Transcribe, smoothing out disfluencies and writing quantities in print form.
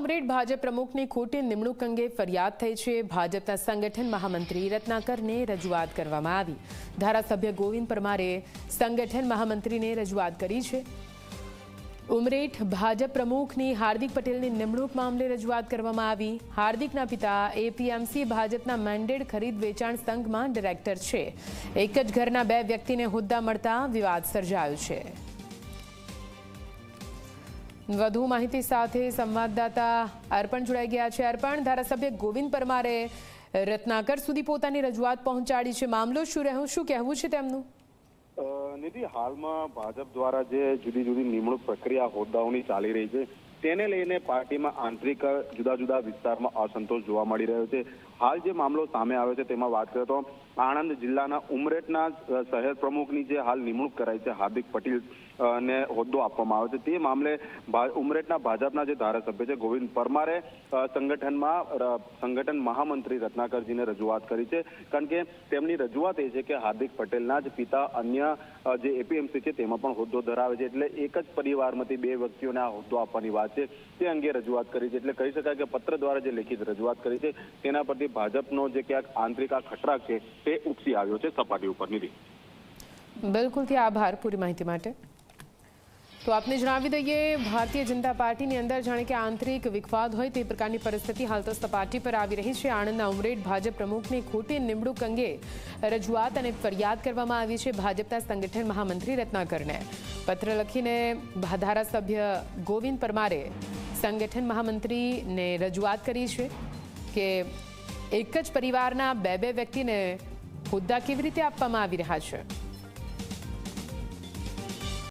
ઉમરેઠ ભાજપ પ્રમુખની ખોટી નિમણૂક અંગે ફરિયાદ થઈ છે। ભાજપના સંગઠન મહામંત્રી રત્નાકરને રજૂઆત કરવામાં આવી। ધારાસભ્ય ગોવિંદ પરમારે સંગઠન મહામંત્રીને રજૂઆત કરી છે। ઉમરેઠ ભાજપ પ્રમુખની હાર્દિક પટેલની નિમણૂક મામલે રજૂઆત કરવામાં આવી। હાર્દિકના પિતા એપીએમસી ભાજપના મેન્ડેટ ખરીદ વેચાણ સંઘમાં ડિરેક્ટર છે। એક જ ઘરના બે વ્યક્તિને હોદ્દા મળતા વિવાદ સર્જાયો છે। વધુ માહિતી સાથે સંવાદદાતા અર્પણ જોડાઈ ગયા છે। અર્પણ, ધારાસભ્ય ગોવિંદ પરમારે રત્નાકર સુધી પોતાની રજૂઆત પહોંચાડી છે। મામલો શું રહ્યો, શું કહેવું છે તેમનું? નિધિ, હાલમાં ભાજપ દ્વારા જે જુદી જુદી નિમણૂક પ્રક્રિયા હોદ્દાઓની ચાલી રહી છે તેને લઈને પાર્ટીમાં આંતરિક જુદા જુદા વિસ્તારમાં અસંતોષ જોવા મળી રહ્યો છે। હાલ જે મામલો સામે આવ્યો છે તેમાં વાત કરીએ તો આણંદ જિલ્લાના ઉમરેઠના શહેર પ્રમુખની જે હાલ નિમણૂક કરાઈ છે હાર્દિક પટેલ ને હોદ્દો આપવામાં આવ્યો છે તે મામલે ઉમરેઠના ભાજપના જે ધારાસભ્ય છે ગોવિંદ પરમારે સંગઠન મહામંત્રી રત્નાકરજીને રજૂઆત કરી છે। કારણ કે તેમની રજૂઆત એ છે કે હાર્દિક પટેલના જ પિતા અન્ય જે એપીએમસી છે તેમાં પણ હોદ્દો ધરાવે છે, એટલે એક જ પરિવારમાંથી બે વ્યક્તિઓને આ હોદ્દો આપવાની વાત છે તે અંગે રજૂઆત કરી છે। એટલે કહી શકાય કે પત્ર દ્વારા જે લેખિત રજૂઆત કરી છે તેના પરથી ભાજપનો જે ક્યાંક આંતરિક આ ખટરાક છે તે ઉપસી આવ્યો છે સપાટી ઉપર। નિધિ, બિલકુલથી આભાર પૂરી માહિતી માટે। તો આપને જણાવી દઈએ, ભારતીય જનતા પાર્ટીની અંદર જાણે કે આંતરિક વિખવાદ હોય તે પ્રકારની પરિસ્થિતિ હાલ તો સપાટી પર આવી રહી છે। આણંદના ઉમરેઠ ભાજપ પ્રમુખની ખોટી નિમણૂક અંગે રજૂઆત અને ફરિયાદ કરવામાં આવી છે ભાજપના સંગઠન મહામંત્રી રત્નાકરને। પત્ર લખીને ધારાસભ્ય ગોવિંદ પરમારે સંગઠન મહામંત્રીને રજૂઆત કરી છે કે એક જ પરિવારના બે વ્યક્તિને હોદ્દા કેવી રીતે આપવામાં આવી રહ્યા છે।